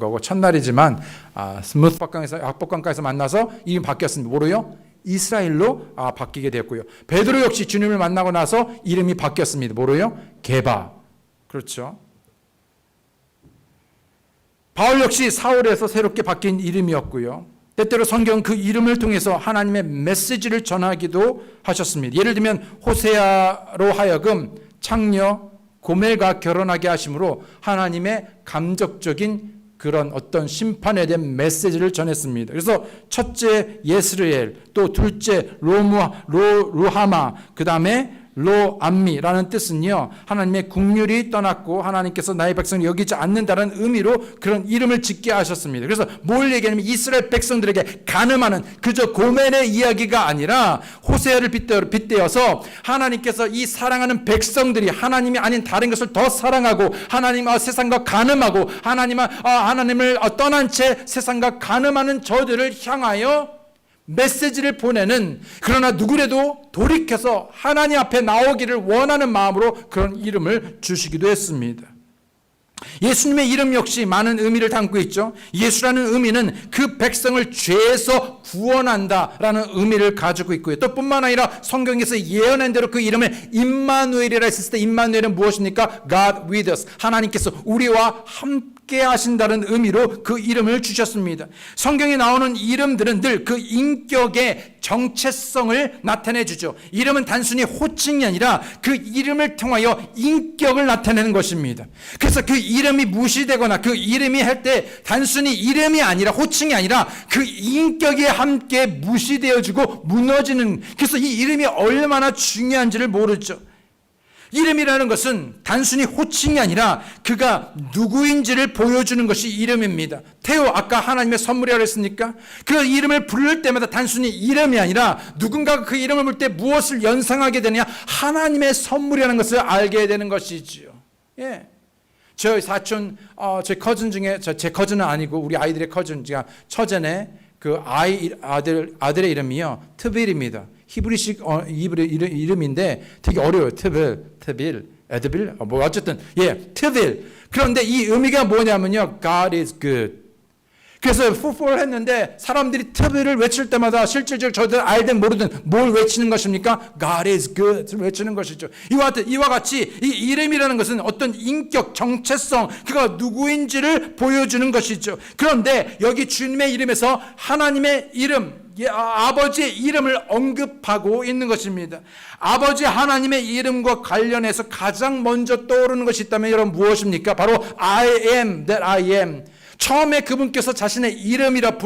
거고 첫날이지만 스무스 박복강가에서 만나서 이름이 바뀌었습니다. 뭐로요? 이스라엘로 바뀌게 되었고요. 베드로 역시 주님을 만나고 나서 이름이 바뀌었습니다. 뭐로요? 게바. 그렇죠. 바울 역시 사울에서 새롭게 바뀐 이름이었고요. 때때로 성경 그 이름을 통해서 하나님의 메시지를 전하기도 하셨습니다. 예를 들면 호세아로 하여금 창녀 고멜과 결혼하게 하심으로 하나님의 감적적인 그런 어떤 심판에 대한 메시지를 전했습니다. 그래서 첫째 예스르엘, 또 둘째 루하마, 그 다음에 로암미라는 뜻은요, 하나님의 국률이 떠났고 하나님께서 나의 백성을 여기지 않는다는 의미로 그런 이름을 짓게 하셨습니다. 그래서 뭘 얘기하냐면 이스라엘 백성들에게 간음하는 그저 고멜의 이야기가 아니라 호세아를 빗대어서 하나님께서 이 사랑하는 백성들이 하나님이 아닌 다른 것을 더 사랑하고 하나님 세상과 간음하고 하나님을 떠난 채 세상과 간음하는 저들을 향하여 메시지를 보내는, 그러나 누구라도 돌이켜서 하나님 앞에 나오기를 원하는 마음으로 그런 이름을 주시기도 했습니다. 예수님의 이름 역시 많은 의미를 담고 있죠. 예수라는 의미는 그 백성을 죄에서 구원한다라는 의미를 가지고 있고요. 또 뿐만 아니라 성경에서 예언한 대로 그 이름을 임마누엘이라 했을 때 임마누엘은 무엇입니까? God with us. 하나님께서 우리와 함께 하신다는 의미로 그 이름을 주셨습니다. 성경에 나오는 이름들은 늘 그 인격의 정체성을 나타내 주죠. 이름은 단순히 호칭이 아니라 그 이름을 통하여 인격을 나타내는 것입니다. 그래서 그 이름이 무시되거나 그 이름이 할 때 단순히 이름이 아니라 호칭이 아니라 그 인격이 함께 무시되어지고 무너지는, 그래서 이 이름이 얼마나 중요한지를 모르죠. 이름이라는 것은 단순히 호칭이 아니라 그가 누구인지를 보여주는 것이 이름입니다. 태호, 아까 하나님의 선물이라고 했습니까? 그 이름을 부를 때마다 단순히 이름이 아니라 누군가가 그 이름을 부를 때 무엇을 연상하게 되느냐? 하나님의 선물이라는 것을 알게 되는 것이지요. 예. 저희 사촌, 저희 커즌 중에, 제 커즌은 아니고 우리 아이들의 커즌, 제가 처제네 그 아들의 이름이요, 트빌입니다. 히브리식 이름인데 되게 어려워요. 트빌, 에드빌, 뭐 어쨌든 트빌. 그런데 이 의미가 뭐냐면요, God is good. 그래서 푸포를 했는데 사람들이 트빌을 외칠 때마다 실질적으로 저들 알든 모르든 뭘 외치는 것입니까? God is good 외치는 것이죠. 이와 같이 이 이름이라는 것은 어떤 인격, 정체성, 그가 누구인지를 보여주는 것이죠. 그런데 여기 주님의 이름에서 하나님의 이름, 아버지의 이름을 언급하고 있는 것입니다. 아버지 하나님의 이름과 관련해서 가장 먼저 떠오르는 것이 있다면 여러분 무엇입니까? 바로 I am that I am. 처음에 그분께서 자신의 이름이라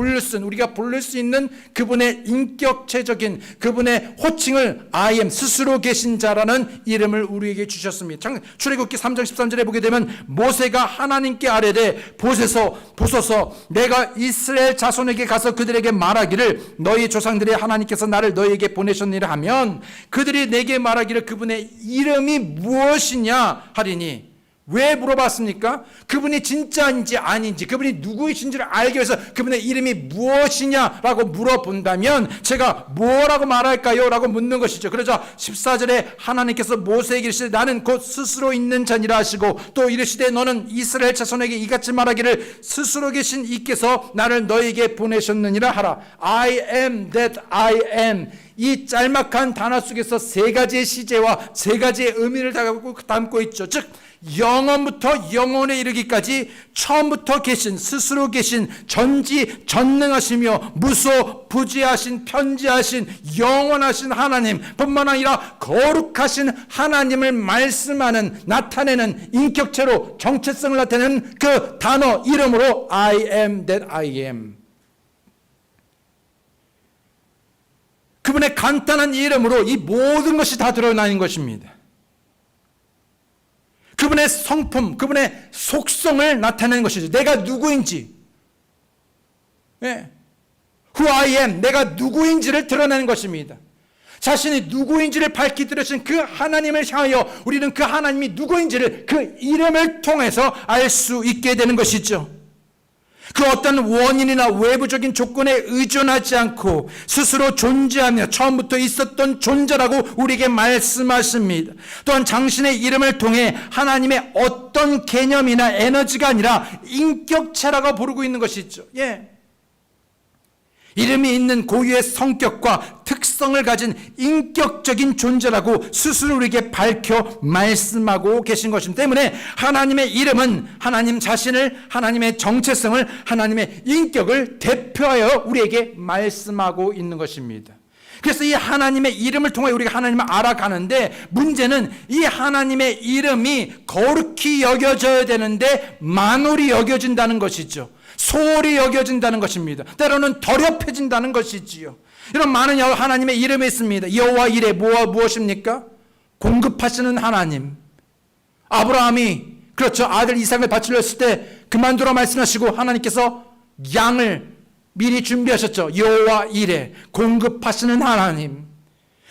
우리가 부를 수 있는 그분의 인격체적인 그분의 호칭을 I am, 스스로 계신 자라는 이름을 우리에게 주셨습니다. 출애굽기 3장 13절에 보게 되면 모세가 하나님께 아뢰되 보소서 내가 이스라엘 자손에게 가서 그들에게 말하기를 너희 조상들의 하나님께서 나를 너희에게 보내셨느니라 하면 그들이 내게 말하기를 그분의 이름이 무엇이냐 하리니. 왜 물어봤습니까? 그분이 진짜인지 아닌지, 그분이 누구이신지를 알기 위해서 그분의 이름이 무엇이냐라고 물어본다면 제가 뭐라고 말할까요? 라고 묻는 것이죠. 그러자 14절에 하나님께서 모세에게 이르시되 나는 곧 스스로 있는 자니라 하시고 또 이르시되 너는 이스라엘 자손에게 이같이 말하기를 스스로 계신 이께서 나를 너에게 보내셨느니라 하라. I am that I am. 이 짤막한 단어 속에서 세 가지의 시제와 세 가지의 의미를 담고 있죠. 즉 영원부터 영원에 이르기까지 처음부터 계신, 스스로 계신, 전지전능하시며 무소부지하신, 편지하신, 영원하신 하나님 뿐만 아니라 거룩하신 하나님을 말씀하는, 나타내는 인격체로 정체성을 나타내는 그 단어 이름으로 I am that I am. 그분의 간단한 이름으로 이 모든 것이 다 드러나 있는 것입니다. 그분의 성품, 그분의 속성을 나타내는 것이죠. 내가 누구인지, Who I am, 내가 누구인지를 드러내는 것입니다. 자신이 누구인지를 밝히 들으신 그 하나님을 향하여 우리는 그 하나님이 누구인지를 그 이름을 통해서 알 수 있게 되는 것이죠. 그 어떤 원인이나 외부적인 조건에 의존하지 않고 스스로 존재하며 처음부터 있었던 존재라고 우리에게 말씀하십니다. 또한 당신의 이름을 통해 하나님의 어떤 개념이나 에너지가 아니라 인격체라고 부르고 있는 것이죠. 예. 이름이 있는 고유의 성격과 특성을 가진 인격적인 존재라고 스스로 우리에게 밝혀 말씀하고 계신 것이기 때문에 하나님의 이름은 하나님 자신을, 하나님의 정체성을, 하나님의 인격을 대표하여 우리에게 말씀하고 있는 것입니다. 그래서 이 하나님의 이름을 통해 우리가 하나님을 알아가는데, 문제는 이 하나님의 이름이 거룩히 여겨져야 되는데 만홀히 여겨진다는 것이죠. 소홀히 여겨진다는 것입니다. 때로는 더럽혀진다는 것이지요. 이런 많은 하나님의 이름이 있습니다. 여호와 이레, 무엇입니까? 공급하시는 하나님. 아브라함이 그렇죠, 아들 이삭을 바치려 했을 때 그만두라 말씀하시고 하나님께서 양을 미리 준비하셨죠. 여호와 이레, 공급하시는 하나님.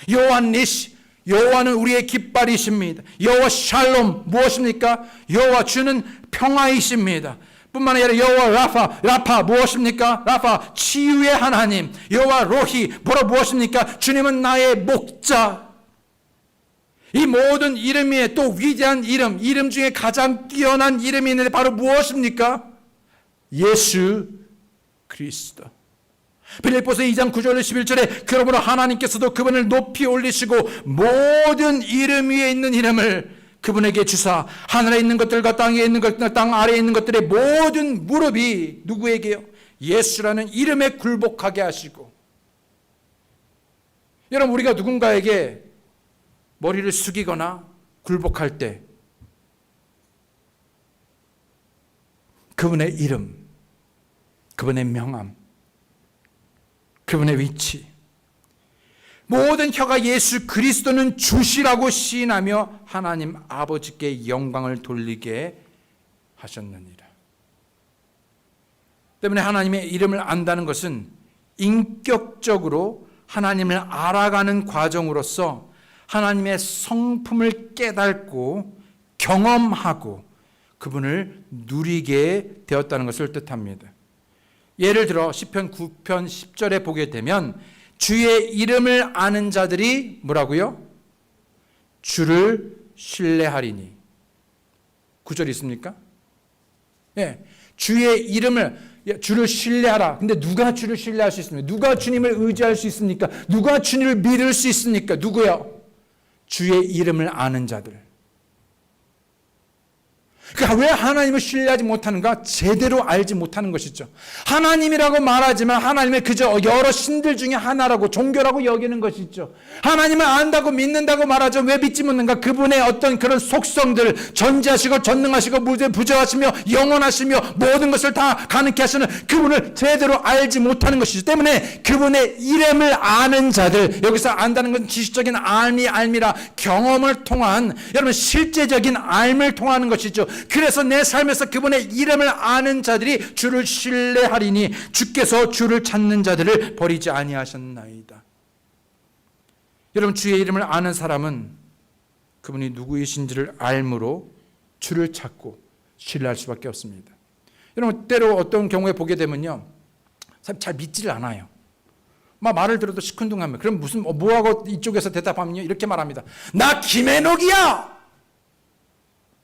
여호와 니시, 여호와는 우리의 깃발이십니다. 여호와 샬롬, 무엇입니까? 여호와 주는 평화이십니다. 뿐만 아니라 여호와 라파 무엇입니까? 라파 치유의 하나님. 여호와 로히 무엇입니까? 주님은 나의 목자. 이 모든 이름 위에 또 위대한 이름 중에 가장 뛰어난 이름이 있는데 바로 무엇입니까? 예수 그리스도. 빌립보서 2장 9절 11절에 그러므로 하나님께서도 그분을 높이 올리시고 모든 이름 위에 있는 이름을 그분에게 주사 하늘에 있는 것들과 땅에 있는 것들, 땅 아래에 있는 것들의 모든 무릎이 누구에게요? 예수라는 이름에 굴복하게 하시고. 여러분, 우리가 누군가에게 머리를 숙이거나 굴복할 때 그분의 이름, 그분의 명함, 그분의 위치, 모든 혀가 예수 그리스도는 주시라고 시인하며 하나님 아버지께 영광을 돌리게 하셨느니라. 때문에 하나님의 이름을 안다는 것은 인격적으로 하나님을 알아가는 과정으로서 하나님의 성품을 깨닫고 경험하고 그분을 누리게 되었다는 것을 뜻합니다. 예를 들어 시편 9편 10절에 보게 되면 주의 이름을 아는 자들이 뭐라고요? 주를 신뢰하리니. 9절 있습니까? 예, 주의 이름을, 주를 신뢰하라. 근데 누가 주를 신뢰할 수 있습니까? 누가 주님을 의지할 수 있습니까? 누가 주님을 믿을 수 있습니까? 누구요? 주의 이름을 아는 자들. 그러니까 왜 하나님을 신뢰하지 못하는가? 제대로 알지 못하는 것이죠. 하나님이라고 말하지만 하나님을 그저 여러 신들 중에 하나라고 종교라고 여기는 것이죠. 하나님을 안다고 믿는다고 말하죠. 왜 믿지 못하는가? 그분의 어떤 그런 속성들, 전지하시고 전능하시고 부재하시며 영원하시며 모든 것을 다 가능케 하시는 그분을 제대로 알지 못하는 것이죠. 때문에 그분의 이름을 아는 자들, 여기서 안다는 건 지식적인 알미라 경험을 통한, 여러분 실제적인 알을 통하는 것이죠. 그래서 내 삶에서 그분의 이름을 아는 자들이 주를 신뢰하리니 주께서 주를 찾는 자들을 버리지 아니하셨나이다. 여러분, 주의 이름을 아는 사람은 그분이 누구이신지를 알므로 주를 찾고 신뢰할 수밖에 없습니다. 여러분, 때로 어떤 경우에 보게 되면요, 잘 믿지를 않아요. 막 말을 들어도 시큰둥하면, 그럼 무슨 뭐하고 이쪽에서 대답하면요, 이렇게 말합니다. 나 김해녹이야.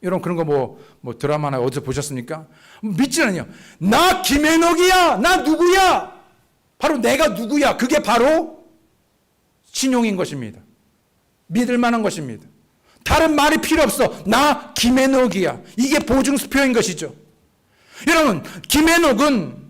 여러분, 그런 거 뭐 드라마나 어디서 보셨습니까? 믿지 않아요. 나 김해녹이야. 나 누구야? 바로 내가 누구야? 그게 바로 신용인 것입니다. 믿을 만한 것입니다. 다른 말이 필요 없어. 나 김해녹이야. 이게 보증수표인 것이죠. 여러분, 김해녹은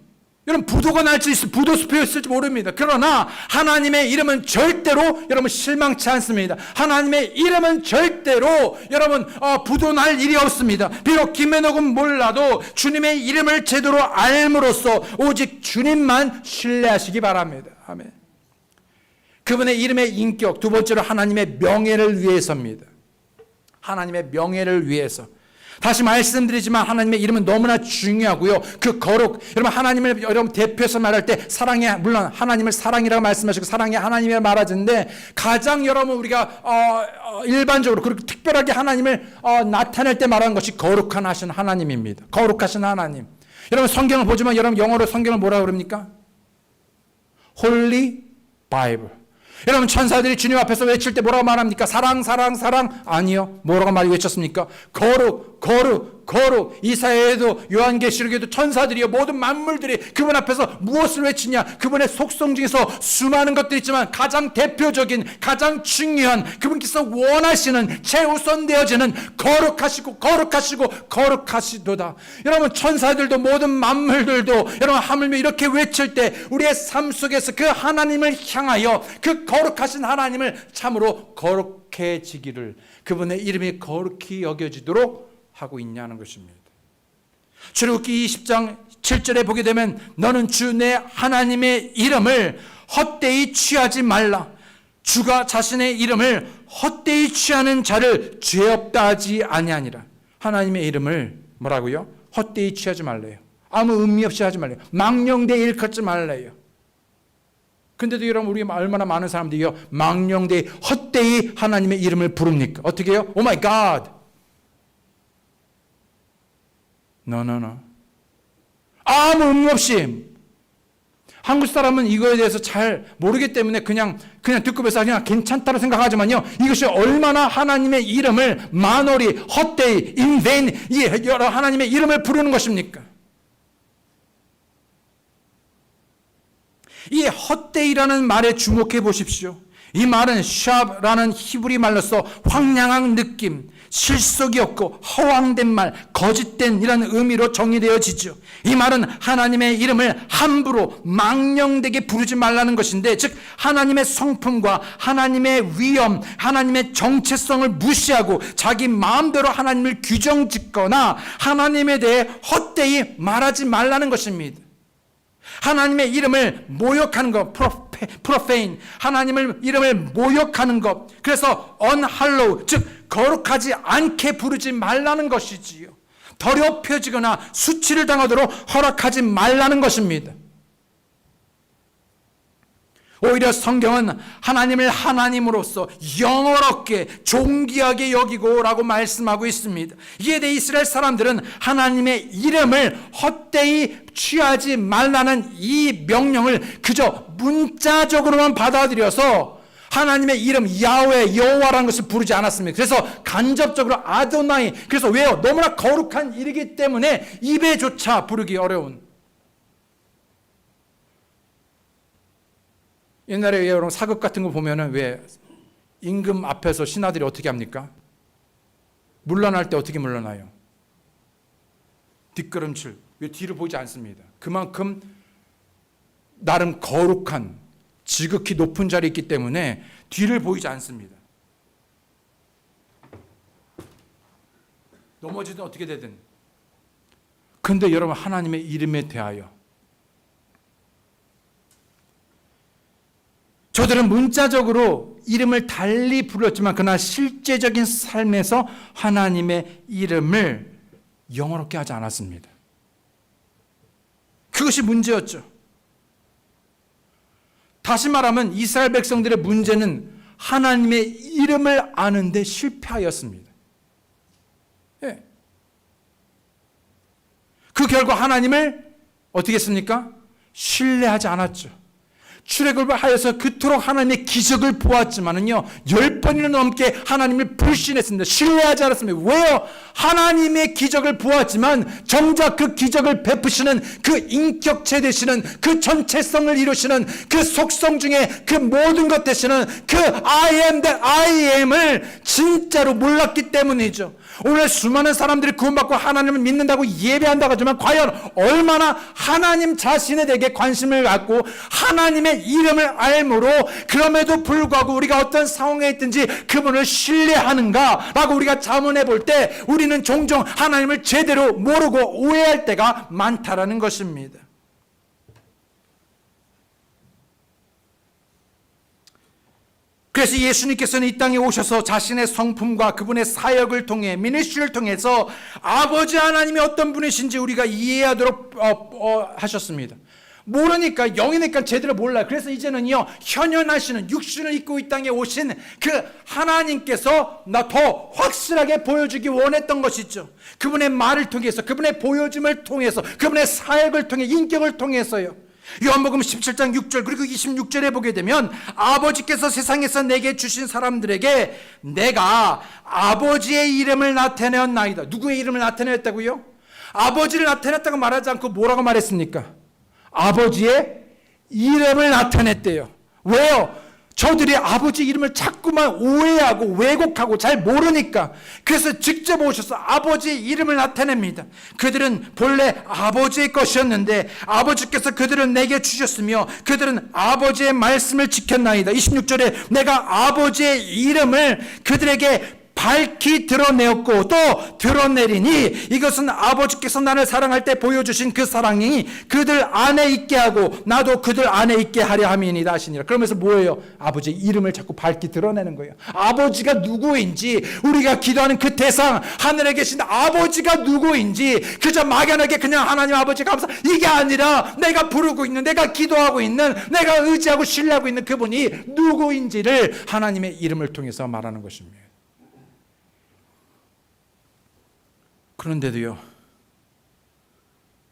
여러분 부도가 날지 부도 수표였을지 모릅니다. 그러나 하나님의 이름은 절대로 여러분 실망치 않습니다. 하나님의 이름은 절대로 여러분 부도 날 일이 없습니다. 비록 김해녹은 몰라도 주님의 이름을 제대로 알므로써 오직 주님만 신뢰하시기 바랍니다. 아멘. 그분의 이름의 인격, 두 번째로 하나님의 명예를 위해서입니다. 하나님의 명예를 위해서. 다시 말씀드리지만 하나님의 이름은 너무나 중요하고요. 그 거룩, 여러분 하나님을 여러분 대표해서 말할 때 사랑해, 물론 하나님을 사랑이라고 말씀하시고 사랑해 하나님이라고 말하는데 가장 여러분 우리가 일반적으로 그렇게 특별하게 하나님을 나타낼 때 말하는 것이 거룩한 하신 하나님입니다. 거룩하신 하나님. 여러분 성경을 보지만 여러분 영어로 성경을 뭐라고 그럽니까? Holy Bible. 여러분 천사들이 주님 앞에서 외칠 때 뭐라고 말합니까? 사랑 사랑 사랑. 아니요. 뭐라고 많이 외쳤습니까? 거룩 거룩 거룩. 이사야에도 요한계시록에도 천사들이요 모든 만물들이 그분 앞에서 무엇을 외치냐? 그분의 속성 중에서 수많은 것들이 있지만 가장 대표적인 가장 중요한 그분께서 원하시는 최우선되어지는 거룩하시고 거룩하시고 거룩하시도다. 여러분 천사들도 모든 만물들도 여러분 하물며 이렇게 외칠 때 우리의 삶 속에서 그 하나님을 향하여 그 거룩하신 하나님을 참으로 거룩해지기를 그분의 이름이 거룩히 여겨지도록 하고 있냐는 것입니다. 출애굽기 20장 7절에 보게 되면 너는 주 내 하나님의 이름을 헛되이 취하지 말라. 주가 자신의 이름을 헛되이 취하는 자를 죄 없다 하지 아니하니라. 하나님의 이름을 뭐라고요? 헛되이 취하지 말래요. 아무 의미 없이 하지 말래요. 망령되이 일컫지 말래요. 근데도 여러분 우리 얼마나 많은 사람들이요 망령되이 헛되이 하나님의 이름을 부릅니까? 어떻게 해요? 오 마이 갓. No. 아무 의미 없이. 한국 사람은 이거에 대해서 잘 모르기 때문에 그냥 듣고 뵈서 그냥 괜찮다고 생각하지만요. 이것이 얼마나 하나님의 이름을 만월히 헛되이 in vain 이 여러 하나님의 이름을 부르는 것입니까? 이 헛되이라는 말에 주목해 보십시오. 이 말은 샵라는 히브리 말로서 황량한 느낌, 실속이 없고 허황된 말, 거짓된 이런 의미로 정의되어지죠. 이 말은 하나님의 이름을 함부로 망령되게 부르지 말라는 것인데, 즉 하나님의 성품과 하나님의 위엄, 하나님의 정체성을 무시하고 자기 마음대로 하나님을 규정짓거나 하나님에 대해 헛되이 말하지 말라는 것입니다. 하나님의 이름을 모욕하는 것, 프로페인, 하나님의 이름을 모욕하는 것, 그래서 unhallowed, 즉 거룩하지 않게 부르지 말라는 것이지요. 더럽혀지거나 수치를 당하도록 허락하지 말라는 것입니다. 오히려 성경은 하나님을 하나님으로서 영어롭게 존귀하게 여기고 라고 말씀하고 있습니다. 이에 대해 이스라엘 사람들은 하나님의 이름을 헛되이 취하지 말라는 이 명령을 그저 문자적으로만 받아들여서 하나님의 이름 야훼 여호와라는 것을 부르지 않았습니다. 그래서 간접적으로 아도나이, 그래서 왜요? 너무나 거룩한 일이기 때문에 입에조차 부르기 어려운. 옛날에 여러분 사극 같은 거 보면은 왜 임금 앞에서 신하들이 어떻게 합니까? 물러날 때 어떻게 물러나요? 뒷걸음질. 왜 뒤를 보지 않습니다. 그만큼 나름 거룩한 지극히 높은 자리에 있기 때문에 뒤를 보이지 않습니다. 넘어지든 어떻게 되든. 그런데 여러분 하나님의 이름에 대하여 저들은 문자적으로 이름을 달리 불렀지만 그러나 실제적인 삶에서 하나님의 이름을 영어롭게 하지 않았습니다. 그것이 문제였죠. 다시 말하면 이스라엘 백성들의 문제는 하나님의 이름을 아는데 실패하였습니다. 예. 그 결과 하나님을 어떻게 했습니까? 신뢰하지 않았죠. 출애굽을 하여서 그토록 하나님의 기적을 보았지만은요 10번이나 넘게 하나님을 불신했습니다. 신뢰하지 않았습니다. 왜요? 하나님의 기적을 보았지만 정작 그 기적을 베푸시는 그 인격체 되시는 그 전체성을 이루시는 그 속성 중에 그 모든 것 되시는 그 I am that I am을 진짜로 몰랐기 때문이죠. 오늘 수많은 사람들이 구원받고 하나님을 믿는다고 예배한다고 하지만 과연 얼마나 하나님 자신에 대해 관심을 갖고 하나님의 이름을 알므로 그럼에도 불구하고 우리가 어떤 상황에 있든지 그분을 신뢰하는가라고 우리가 자문해 볼 때 우리는 종종 하나님을 제대로 모르고 오해할 때가 많다라는 것입니다. 그래서 예수님께서는 이 땅에 오셔서 자신의 성품과 그분의 사역을 통해 미니스트리를 통해서 아버지 하나님이 어떤 분이신지 우리가 이해하도록 하셨습니다. 모르니까, 영이니까 제대로 몰라요. 그래서 이제는요, 현현하시는 육신을 입고 이 땅에 오신 그 하나님께서 나 더 확실하게 보여주기 원했던 것이죠. 그분의 말을 통해서, 그분의 보여줌을 통해서, 그분의 사역을 통해, 인격을 통해서요. 요한복음 17장 6절 그리고 26절에 보게 되면 아버지께서 세상에서 내게 주신 사람들에게 내가 아버지의 이름을 나타내었나이다. 누구의 이름을 나타내었다고요? 아버지를 나타냈다고 말하지 않고 뭐라고 말했습니까? 아버지의 이름을 나타냈대요. 왜요? 저들이 아버지 이름을 자꾸만 오해하고 왜곡하고 잘 모르니까, 그래서 직접 오셔서 아버지 이름을 나타냅니다. 그들은 본래 아버지의 것이었는데 아버지께서 그들은 내게 주셨으며 그들은 아버지의 말씀을 지켰나이다. 26절에 내가 아버지의 이름을 그들에게 밝히 드러내었고 또 드러내리니 이것은 아버지께서 나를 사랑할 때 보여주신 그 사랑이 그들 안에 있게 하고 나도 그들 안에 있게 하려 함이니이다 하시니라. 그러면서 뭐예요? 아버지의 이름을 자꾸 밝히 드러내는 거예요. 아버지가 누구인지, 우리가 기도하는 그 대상, 하늘에 계신 아버지가 누구인지, 그저 막연하게 그냥 하나님 아버지 감사, 이게 아니라 내가 부르고 있는, 내가 기도하고 있는, 내가 의지하고 신뢰하고 있는 그분이 누구인지를 하나님의 이름을 통해서 말하는 것입니다. 그런데도요,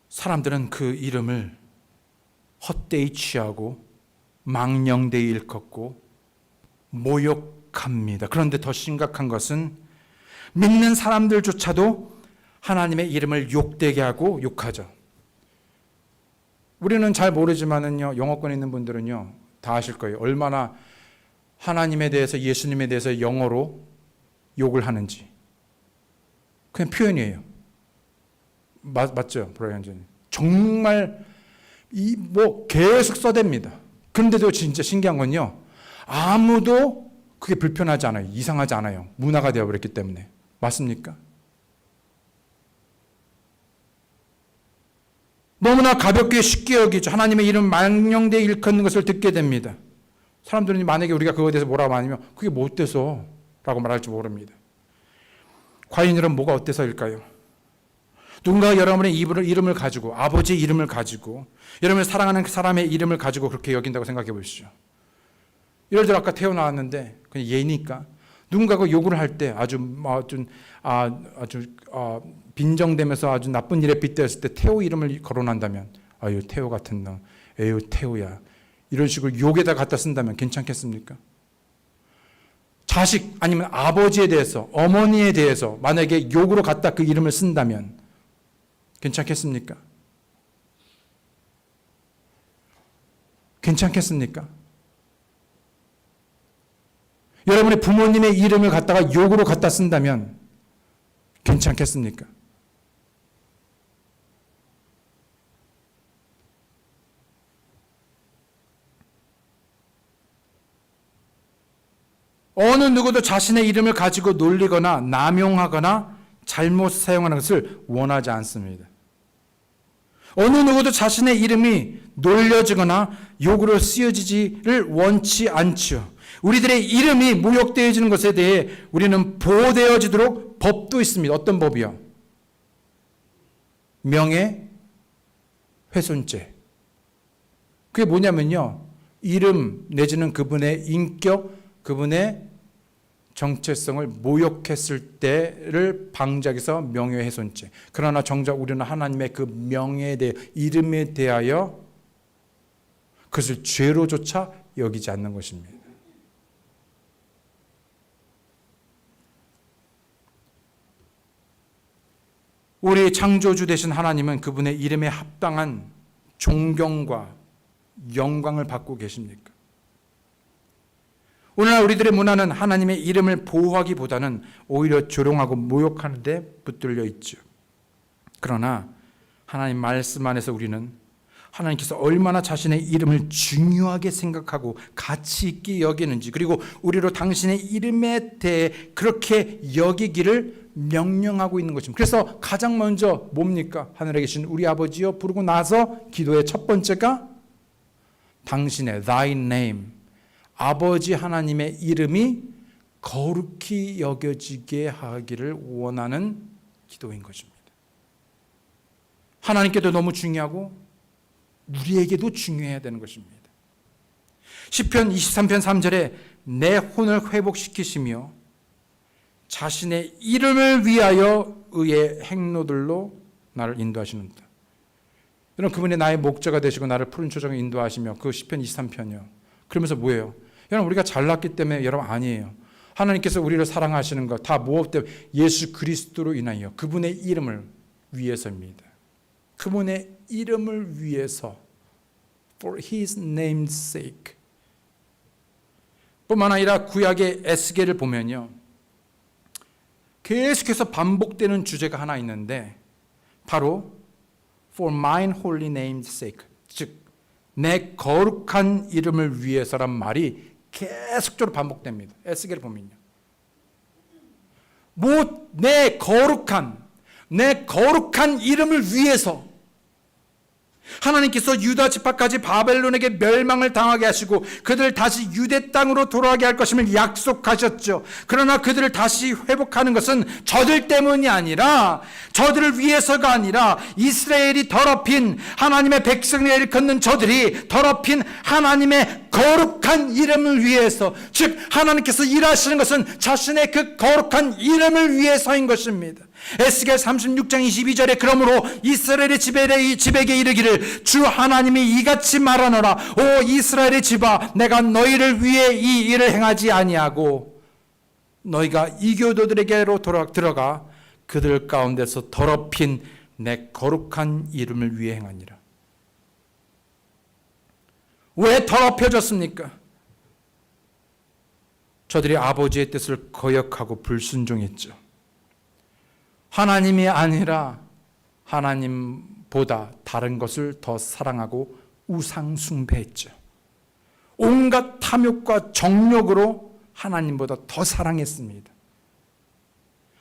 사람들은 그 이름을 헛되이 취하고 망령되이 일컫고 모욕합니다. 그런데 더 심각한 것은 믿는 사람들조차도 하나님의 이름을 욕되게 하고 욕하죠. 우리는 잘 모르지만은요, 영어권에 있는 분들은요 다 아실 거예요. 얼마나 하나님에 대해서, 예수님에 대해서 영어로 욕을 하는지. 그냥 표현이에요. 맞죠, 브라이언? 정말 계속 써댑니다. 그런데도 진짜 신기한 건요, 아무도 그게 불편하지 않아요. 이상하지 않아요. 문화가 되어버렸기 때문에. 맞습니까? 너무나 가볍게 쉽게 여기죠. 하나님의 이름 망령되이 일컫는 것을 듣게 됩니다. 사람들은 만약에 우리가 그거에 대해서 뭐라고 하면 그게 뭐 어때서? 라고 말할지 모릅니다. 과연 여러분 뭐가 어때서일까요? 누군가 여러분의 이름을 가지고, 아버지의 이름을 가지고, 여러분을 사랑하는 그 사람의 이름을 가지고 그렇게 여긴다고 생각해 보시죠. 예를 들어 아까 태어 나왔는데 그냥 얘니까 누군가가 욕을 할 때 아주 빈정대면서 아주 나쁜 일에 빗대었을 때 태호 이름을 거론한다면, 아유 태호 같은 놈, 에휴 태호야, 이런 식으로 욕에다 갖다 쓴다면 괜찮겠습니까? 자식 아니면 아버지에 대해서, 어머니에 대해서 만약에 욕으로 갖다 그 이름을 쓴다면 괜찮겠습니까? 괜찮겠습니까? 여러분의 부모님의 이름을 갖다가 욕으로 갖다 쓴다면 괜찮겠습니까? 어느 누구도 자신의 이름을 가지고 놀리거나 남용하거나 잘못 사용하는 것을 원하지 않습니다. 어느 누구도 자신의 이름이 놀려지거나 욕으로 쓰여지지를 원치 않죠. 우리들의 이름이 모욕되어지는 것에 대해 우리는 보호되어지도록 법도 있습니다. 어떤 법이요? 명예훼손죄. 그게 뭐냐면요, 이름 내지는 그분의 인격, 그분의 정체성을 모욕했을 때를 방지하기위해서 명예훼손죄. 그러나 정작 우리는 하나님의 그 명예에 대해, 이름에 대하여 그것을 죄로조차 여기지 않는 것입니다. 우리 창조주 되신 하나님은 그분의 이름에 합당한 존경과 영광을 받고 계십니까? 오늘날 우리들의 문화는 하나님의 이름을 보호하기보다는 오히려 조롱하고 모욕하는 데 붙들려 있죠. 그러나 하나님 말씀 안에서 우리는 하나님께서 얼마나 자신의 이름을 중요하게 생각하고 가치 있게 여기는지, 그리고 우리로 당신의 이름에 대해 그렇게 여기기를 명령하고 있는 것입니다. 그래서 가장 먼저 뭡니까? 하늘에 계신 우리 아버지여 부르고 나서 기도의 첫 번째가 당신의 Thy name, 아버지 하나님의 이름이 거룩히 여겨지게 하기를 원하는 기도인 것입니다. 하나님께도 너무 중요하고 우리에게도 중요해야 되는 것입니다. 시편 23편 3절에 내 혼을 회복시키시며 자신의 이름을 위하여 의의 행로들로 나를 인도하시는다. 여러분, 그분이 나의 목자가 되시고 나를 푸른 초장에 인도하시며, 그 시편 23편이요. 그러면서 뭐예요? 여러분, 우리가 잘났기 때문에 여러분 아니에요. 하나님께서 우리를 사랑하시는 것 다 무엇 때문에? 예수 그리스도로 인하여 그분의 이름을 위해서입니다. 그분의 이름을 위해서, for His name's sake. 뿐만 아니라 구약의 에스겔을 보면요, 계속해서 반복되는 주제가 하나 있는데 바로 for mine holy name's sake, 즉 내 거룩한 이름을 위해서란 말이 계속적으로 반복됩니다. 에스겔을 보면요, 내 거룩한 이름을 위해서 하나님께서 유다 지파까지 바벨론에게 멸망을 당하게 하시고 그들을 다시 유대 땅으로 돌아가게 할 것임을 약속하셨죠. 그러나 그들을 다시 회복하는 것은 저들 때문이 아니라, 저들을 위해서가 아니라, 이스라엘이 더럽힌 하나님의 백성을 일컫는 저들이 더럽힌 하나님의 거룩한 이름을 위해서, 즉 하나님께서 일하시는 것은 자신의 그 거룩한 이름을 위해서인 것입니다. 에스겔 36장 22절에 그러므로 이스라엘의 집에게 이르기를 주 하나님이 이같이 말하노라. 오 이스라엘의 집아, 내가 너희를 위해 이 일을 행하지 아니하고 너희가 이교도들에게로 들어가 그들 가운데서 더럽힌 내 거룩한 이름을 위해 행하니라. 왜 더럽혀졌습니까? 저들이 아버지의 뜻을 거역하고 불순종했죠. 하나님이 아니라 하나님보다 다른 것을 더 사랑하고 우상 숭배했죠. 온갖 탐욕과 정욕으로 하나님보다 더 사랑했습니다.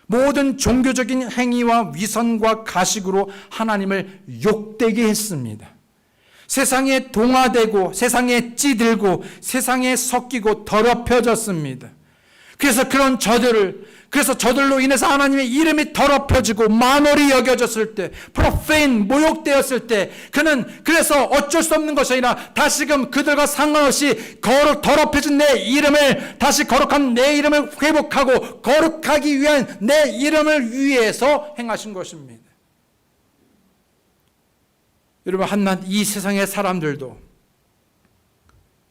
모든 종교적인 행위와 위선과 가식으로 하나님을 욕되게 했습니다. 세상에 동화되고 세상에 찌들고 세상에 섞이고 더럽혀졌습니다. 그래서 저들로 인해서 하나님의 이름이 더럽혀지고 만월이 여겨졌을 때, 프로페인, 모욕되었을 때, 그래서 어쩔 수 없는 것이 아니라 다시금 그들과 상관없이 더럽혀진 내 이름을, 다시 거룩한 내 이름을 회복하고 거룩하기 위한 내 이름을 위해서 행하신 것입니다. 여러분, 한낱 이 세상의 사람들도,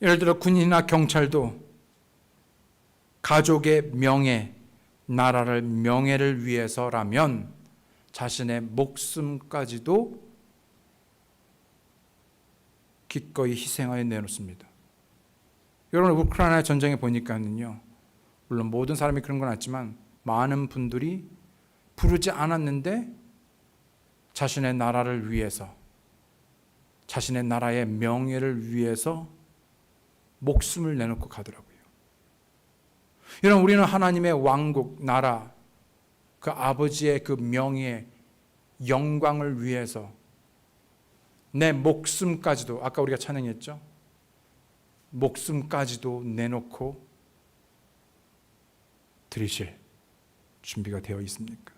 예를 들어 군인이나 경찰도 가족의 명예, 나라를 명예를 위해서라면 자신의 목숨까지도 기꺼이 희생하여 내놓습니다. 여러분, 우크라이나 전쟁에 보니까는요, 물론 모든 사람이 그런 건 아니지만 많은 분들이 부르지 않았는데 자신의 나라를 위해서, 자신의 나라의 명예를 위해서 목숨을 내놓고 가더라고요. 여러분, 우리는 하나님의 왕국, 나라, 그 아버지의 그 명예, 영광을 위해서 내 목숨까지도, 아까 우리가 찬양했죠? 목숨까지도 내놓고 드리실 준비가 되어 있습니까?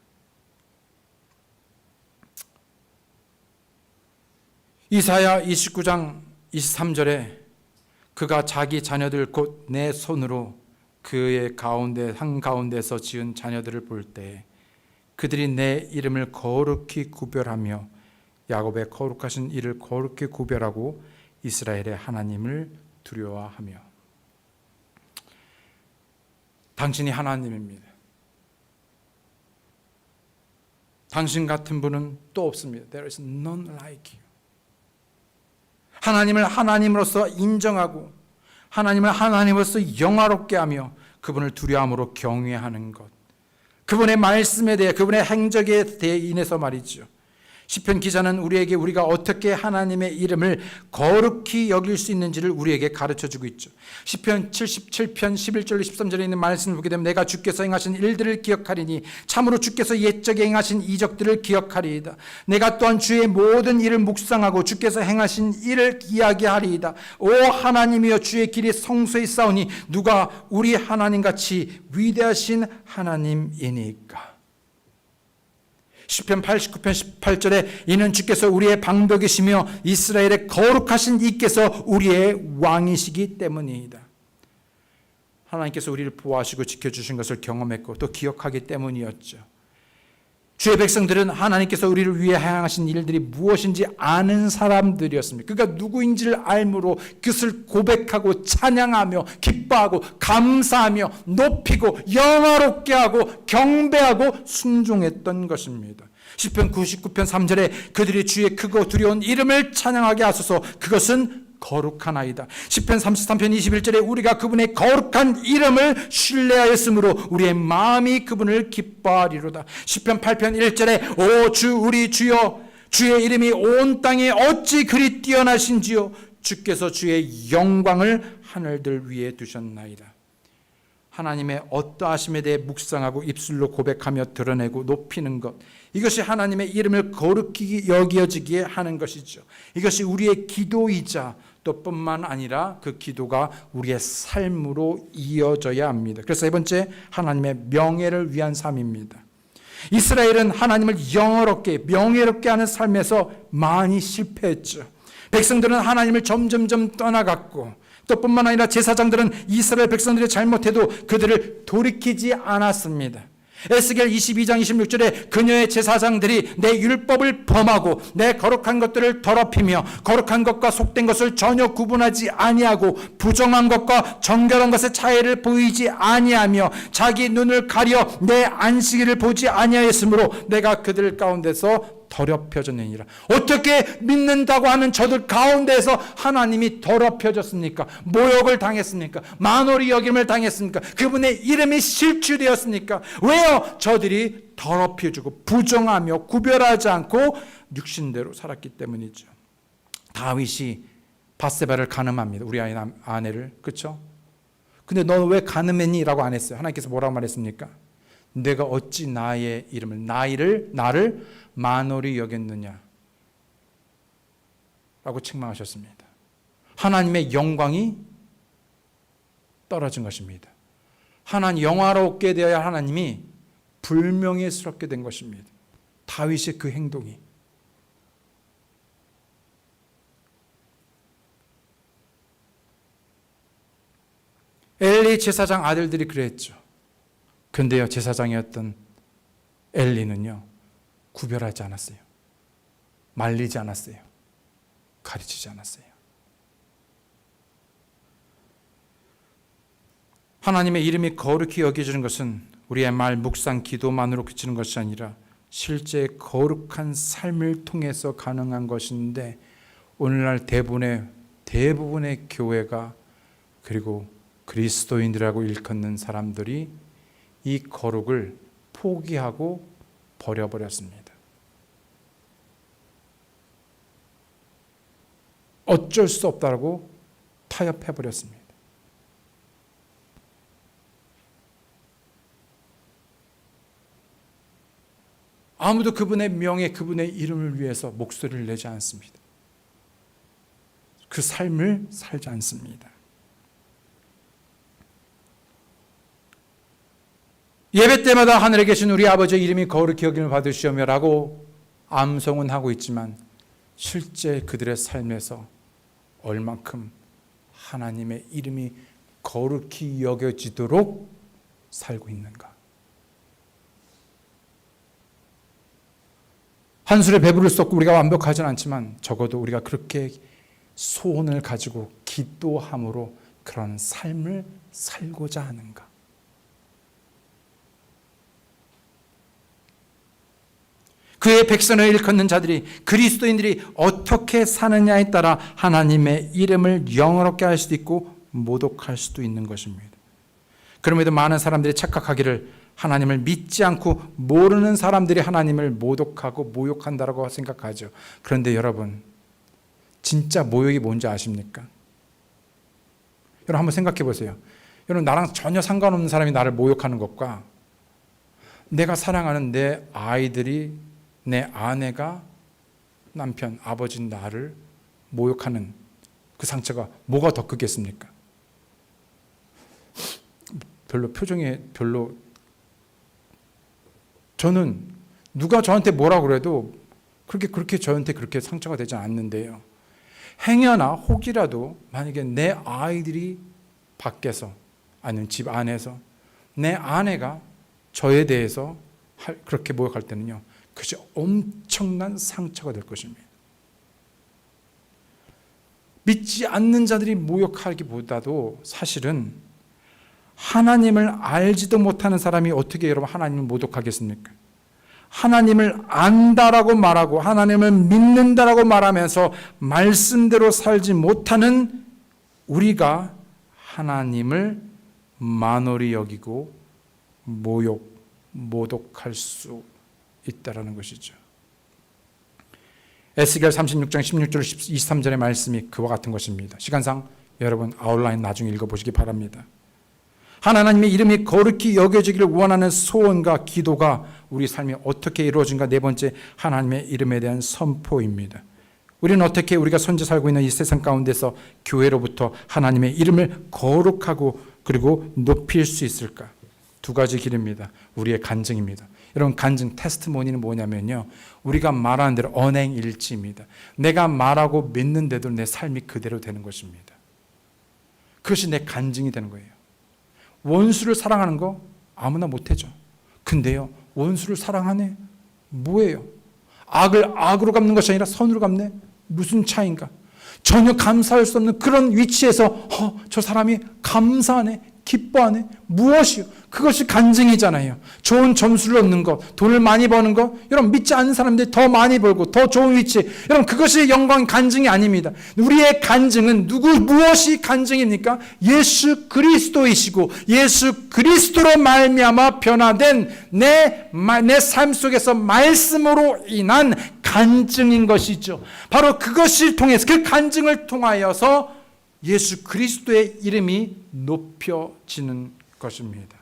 이사야 29장 23절에 그가 자기 자녀들 곧 내 손으로 그의 가운데 한가운데서 지은 자녀들을 볼 때 그들이 내 이름을 거룩히 구별하며 야곱의 거룩하신 이를 거룩히 구별하고 이스라엘의 하나님을 두려워하며. 당신이 하나님입니다. 당신 같은 분은 또 없습니다. There is none like you. 하나님을 하나님으로서 인정하고 하나님을 하나님으로서 영화롭게 하며 그분을 두려움으로 경외하는 것, 그분의 말씀에 대해, 그분의 행적에 대해 인해서 말이죠. 시편 기자는 우리가 어떻게 하나님의 이름을 거룩히 여길 수 있는지를 우리에게 가르쳐주고 있죠. 시편 77편 11절로 13절에 있는 말씀을 보게 되면 내가 주께서 행하신 일들을 기억하리니 참으로 주께서 옛적에 행하신 이적들을 기억하리이다. 내가 또한 주의 모든 일을 묵상하고 주께서 행하신 일을 이야기하리이다. 오 하나님이여, 주의 길이 성소에 있사오니 누가 우리 하나님같이 위대하신 하나님이니까. 시편 89편 18절에 이는 주께서 우리의 방벽이시며 이스라엘의 거룩하신 이께서 우리의 왕이시기 때문이다. 하나님께서 우리를 보호하시고 지켜주신 것을 경험했고 또 기억하기 때문이었죠. 주의 백성들은 하나님께서 우리를 위해 행하신 일들이 무엇인지 아는 사람들이었습니다. 그가 누구인지를 알므로 그것을 고백하고 찬양하며 기뻐하고 감사하며 높이고 영화롭게 하고 경배하고 순종했던 것입니다. 시편 99편 3절에 그들이 주의 크고 두려운 이름을 찬양하게 하소서 그것은 거룩하나이다. 시편 33편 21절에 우리가 그분의 거룩한 이름을 신뢰하였으므로 우리의 마음이 그분을 기뻐하리로다. 시편 8편 1절에 오 주 우리 주여 주의 이름이 온 땅에 어찌 그리 뛰어나신지요 주께서 주의 영광을 하늘들 위에 두셨나이다. 하나님의 어떠하심에 대해 묵상하고 입술로 고백하며 드러내고 높이는 것, 이것이 하나님의 이름을 거룩히 여겨지게 하는 것이죠. 이것이 우리의 기도이자 또 뿐만 아니라 그 기도가 우리의 삶으로 이어져야 합니다. 그래서 세 번째, 하나님의 명예를 위한 삶입니다. 이스라엘은 하나님을 영어롭게 명예롭게 하는 삶에서 많이 실패했죠. 백성들은 하나님을 점점점 떠나갔고 또 뿐만 아니라 제사장들은 이스라엘 백성들이 잘못해도 그들을 돌이키지 않았습니다. 에스겔 22장 26절에 그녀의 제사장들이 내 율법을 범하고 내 거룩한 것들을 더럽히며 거룩한 것과 속된 것을 전혀 구분하지 아니하고 부정한 것과 정결한 것의 차이를 보이지 아니하며 자기 눈을 가려 내 안식일을 보지 아니하였으므로 내가 그들 가운데서 더럽혀졌느니라. 어떻게 믿는다고 하는 저들 가운데서 하나님이 더럽혀졌습니까? 모욕을 당했습니까? 만홀히 여김을 당했습니까? 그분의 이름이 실추되었습니까? 왜요? 저들이 더럽혀지고 부정하며 구별하지 않고 육신대로 살았기 때문이죠. 다윗이 밧세바를 간음합니다. 우리 아내를. 그렇죠? 근데 너 왜 간음했니? 라고 안 했어요. 하나님께서 뭐라고 말했습니까? 내가 어찌 나의 이름을 나를 만홀히 여겼느냐 라고 책망하셨습니다. 하나님의 영광이 떨어진 것입니다. 하나님 영화롭게 되어야 하나님이 불명예스럽게 된 것입니다. 다윗의 그 행동이. 엘리 제사장 아들들이 그랬죠. 근데요, 제사장이었던 엘리는요, 구별하지 않았어요. 말리지 않았어요. 가르치지 않았어요. 하나님의 이름이 거룩히 여겨지는 것은 우리의 말, 묵상, 기도만으로 그치는 것이 아니라 실제 거룩한 삶을 통해서 가능한 것인데 오늘날 대부분의 교회가 그리고 그리스도인들이라고 일컫는 사람들이 이 거룩을 포기하고 버려버렸습니다. 어쩔 수 없다고 타협해버렸습니다. 아무도 그분의 명예, 그분의 이름을 위해서 목소리를 내지 않습니다. 그 삶을 살지 않습니다. 예배 때마다 하늘에 계신 우리 아버지의 이름이 거룩히 여김을 받으시오며 라고 암송은 하고 있지만 실제 그들의 삶에서 얼만큼 하나님의 이름이 거룩히 여겨지도록 살고 있는가. 한술에 배부를 수 없고 우리가 완벽하진 않지만 적어도 우리가 그렇게 소원을 가지고 기도함으로 그런 삶을 살고자 하는가. 그의 백성을 일컫는 자들이 그리스도인들이 어떻게 사느냐에 따라 하나님의 이름을 영어롭게 할 수도 있고 모독할 수도 있는 것입니다. 그럼에도 많은 사람들이 착각하기를 하나님을 믿지 않고 모르는 사람들이 하나님을 모독하고 모욕한다고 생각하죠. 그런데 여러분, 진짜 모욕이 뭔지 아십니까? 여러분 한번 생각해 보세요. 여러분 나랑 전혀 상관없는 사람이 나를 모욕하는 것과 내가 사랑하는 내 아이들이 내 아내가 남편, 아버지 나를 모욕하는 그 상처가 뭐가 더 크겠습니까? 표정이 별로 저는 누가 저한테 뭐라 그래도 그렇게 저한테 그렇게 상처가 되지 않는데요. 행여나 혹이라도 만약에 내 아이들이 밖에서 아니면 집 안에서 내 아내가 저에 대해서 그렇게 모욕할 때는요, 그것이 엄청난 상처가 될 것입니다. 믿지 않는 자들이 모욕하기보다도 사실은 하나님을 알지도 못하는 사람이 어떻게 여러분 하나님을 모독하겠습니까? 하나님을 안다라고 말하고 하나님을 믿는다라고 말하면서 말씀대로 살지 못하는 우리가 하나님을 만홀히 여기고 모독할 수 있다라는 것이죠. 에스겔 36장 16절 23절의 말씀이 그와 같은 것입니다. 시간상 여러분 아웃라인 나중에 읽어보시기 바랍니다. 하나님의 이름이 거룩히 여겨지기를 원하는 소원과 기도가 우리 삶이 어떻게 이루어진가, 네 번째 하나님의 이름에 대한 선포입니다. 우리는 어떻게 우리가 현재 살고 있는 이 세상 가운데서 교회로부터 하나님의 이름을 거룩하고 그리고 높일 수 있을까? 두 가지 길입니다. 우리의 간증입니다. 여러분, 간증 테스트모니는 뭐냐면요, 우리가 말하는 대로 언행일치입니다. 내가 말하고 믿는데도 내 삶이 그대로 되는 것입니다. 그것이 내 간증이 되는 거예요. 원수를 사랑하는 거 아무나 못하죠. 근데요, 원수를 사랑하네? 뭐예요? 악을 악으로 갚는 것이 아니라 선으로 갚네? 무슨 차이인가? 전혀 감사할 수 없는 그런 위치에서 저 사람이 감사하네, 기뻐하네, 무엇이요? 그것이 간증이잖아요. 좋은 점수를 얻는 것, 돈을 많이 버는 것, 여러분 믿지 않는 사람들이 더 많이 벌고 더 좋은 위치, 여러분 그것이 영광 간증이 아닙니다. 우리의 간증은 무엇이 간증입니까? 예수 그리스도이시고 예수 그리스도로 말미암아 변화된 내 삶 속에서 말씀으로 인한 간증인 것이죠. 바로 그것을 통해서, 그 간증을 통하여서 예수 그리스도의 이름이 높여지는 것입니다.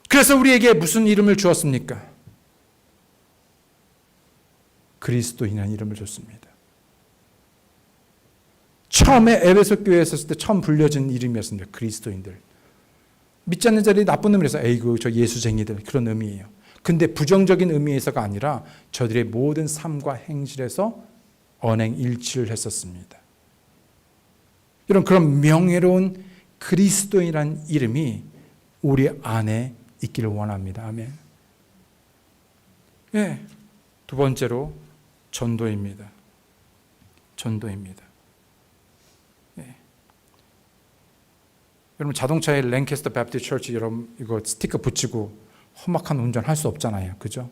그래서 우리에게 무슨 이름을 주었습니까? 그리스도인이라는 이름을 줬습니다. 처음에 에베소 교회에 있었을 때 처음 불려진 이름이었습니다. 그리스도인들. 믿지 않는 자들이 나쁜 의미에서 에이구 저 예수쟁이들, 그런 의미예요. 근데 부정적인 의미에서가 아니라 저들의 모든 삶과 행실에서 언행일치를 했었습니다. 이런 그런 명예로운 그리스도인이라는 이름이 우리 안에 있기를 원합니다. 아멘. 네, 두 번째로 전도입니다. 전도입니다. 네. 여러분 자동차에 랭캐스터 배프티스트 처치 여러분 이거 스티커 붙이고 험악한 운전 할 수 없잖아요. 그죠?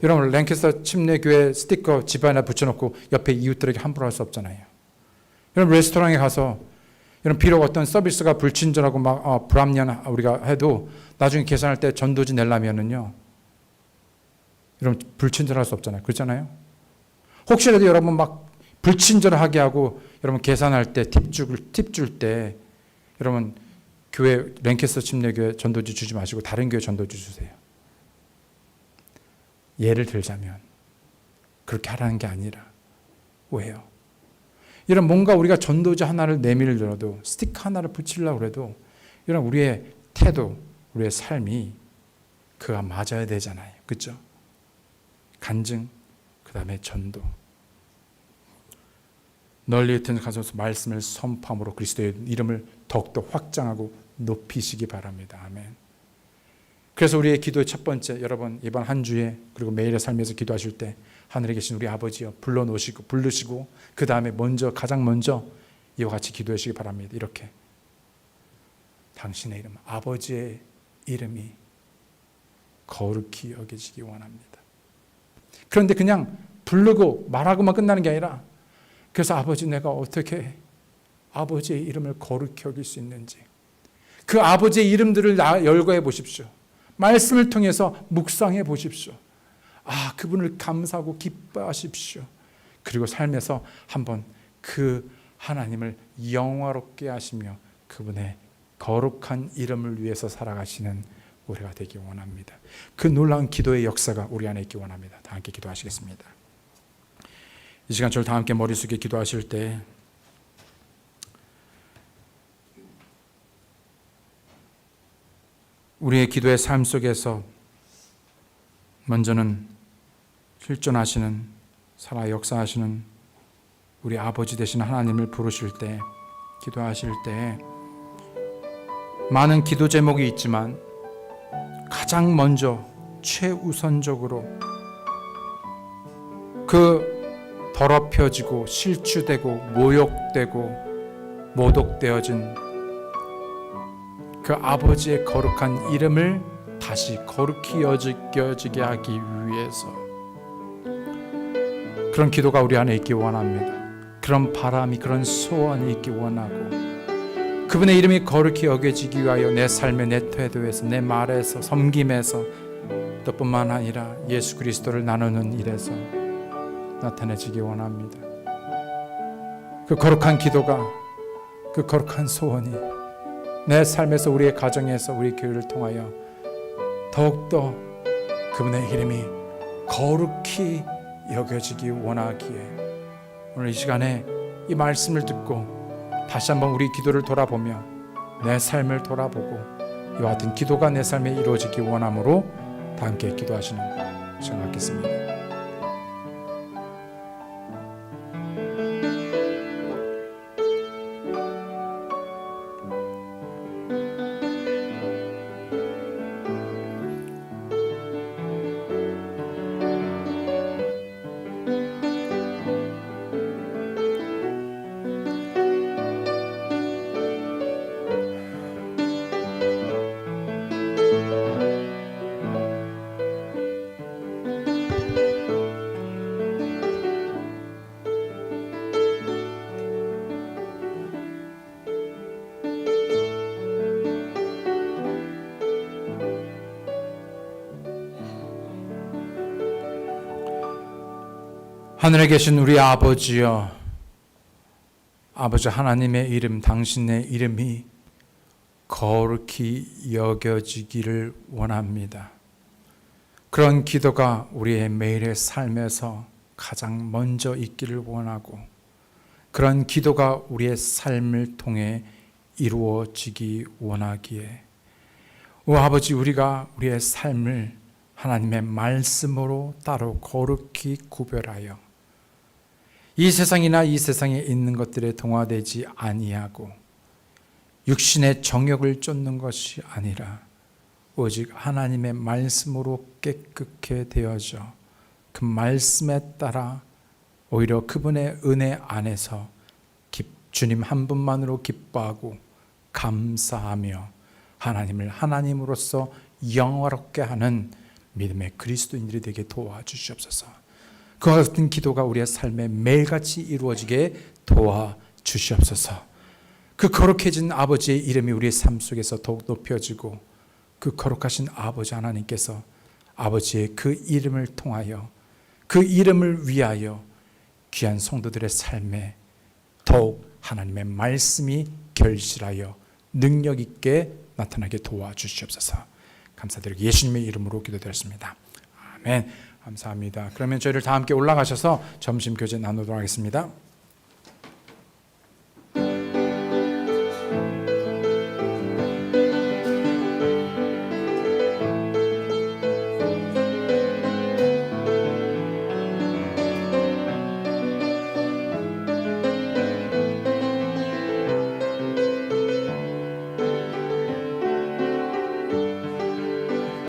여러분 랭캐스터 침례교회 스티커 집안에 붙여놓고 옆에 이웃들에게 함부로 할 수 없잖아요. 여러분 레스토랑에 가서 여러분 비록 어떤 서비스가 불친절하고 막 불합리한 우리가 해도 나중에 계산할 때 전도지 내려면은요, 여러분 불친절할 수 없잖아요. 그렇잖아요. 혹시라도 여러분 막 불친절하게 하고 여러분 계산할 때 팁 줄 때 여러분 교회 랭캐스터 침례교회 전도지 주지 마시고 다른 교회 전도지 주세요. 예를 들자면 그렇게 하라는 게 아니라 왜요? 이런 뭔가 우리가 전도지 하나를 내밀더라도 스티커 하나를 붙이려고 해도 이런 우리의 태도, 우리의 삶이 그가 맞아야 되잖아요. 그렇죠? 간증, 그 다음에 전도. 널리 흩은 가서 말씀을 선포함으로 그리스도의 이름을 더욱더 확장하고 높이시기 바랍니다. 아멘. 그래서 우리의 기도의 첫 번째, 여러분 이번 한 주에 그리고 매일의 삶에서 기도하실 때 하늘에 계신 우리 아버지여 부르시고 그 다음에 가장 먼저 이와 같이 기도해 주시기 바랍니다. 이렇게 당신의 이름, 아버지의 이름이 거룩히 여겨지기 원합니다. 그런데 그냥 부르고 말하고만 끝나는 게 아니라 그래서 아버지 내가 어떻게 아버지의 이름을 거룩히 여길 수 있는지 그 아버지의 이름들을 열거해 보십시오. 말씀을 통해서 묵상해 보십시오. 그분을 감사하고 기뻐하십시오. 그리고 삶에서 한번 그 하나님을 영화롭게 하시며 그분의 거룩한 이름을 위해서 살아가시는 우리가 되기 원합니다. 그 놀라운 기도의 역사가 우리 안에 있기 원합니다. 다 함께 기도하시겠습니다. 이 시간 저를 다 함께 머리 숙여 기도하실 때 우리의 기도의 삶 속에서 먼저는 실존하시는, 살아 역사하시는 우리 아버지 되신 하나님을 부르실 때, 기도하실 때 많은 기도 제목이 있지만 가장 먼저 최우선적으로 그 더럽혀지고 실추되고 모욕되고 모독되어진 그 아버지의 거룩한 이름을 다시 거룩히 여기게 하기 위해서, 그런 기도가 우리 안에 있기 원합니다. 그런 바람이, 그런 소원이 있기 원하고, 그분의 이름이 거룩히 여겨지기 위하여 내 삶의, 내 태도에서, 내 말에서, 섬김에서, 또 뿐만 아니라 예수 그리스도를 나누는 일에서 나타내지기 원합니다. 그 거룩한 기도가, 그 거룩한 소원이 내 삶에서, 우리의 가정에서, 우리 교회를 통하여 더욱더 그분의 이름이 거룩히 여겨지기 원하기에, 오늘 이 시간에 이 말씀을 듣고 다시 한번 우리 기도를 돌아보며 내 삶을 돌아보고 이와 같은 기도가 내 삶에 이루어지기 원함으로 다 함께 기도하시는 시간 갖겠습니다. 하늘에 계신 우리 아버지여, 아버지 하나님의 이름, 당신의 이름이 거룩히 여겨지기를 원합니다. 그런 기도가 우리의 매일의 삶에서 가장 먼저 있기를 원하고, 그런 기도가 우리의 삶을 통해 이루어지기 원하기에, 오 아버지, 우리가 우리의 삶을 하나님의 말씀으로 따로 거룩히 구별하여 이 세상이나 이 세상에 있는 것들에 동화되지 아니하고 육신의 정욕을 쫓는 것이 아니라 오직 하나님의 말씀으로 깨끗게 되어져 그 말씀에 따라 오히려 그분의 은혜 안에서 주님 한 분만으로 기뻐하고 감사하며 하나님을 하나님으로서 영화롭게 하는 믿음의 그리스도인들이 되게 도와주시옵소서. 그와 같은 기도가 우리의 삶에 매일같이 이루어지게 도와주시옵소서. 그 거룩해진 아버지의 이름이 우리의 삶 속에서 더욱 높여지고, 그 거룩하신 아버지 하나님께서 아버지의 그 이름을 통하여, 그 이름을 위하여 귀한 성도들의 삶에 더욱 하나님의 말씀이 결실하여 능력 있게 나타나게 도와주시옵소서. 감사드리고 예수님의 이름으로 기도드렸습니다. 아멘. 감사합니다. 그러면 저희를 다 함께 올라가셔서 점심 교제 나누도록 하겠습니다.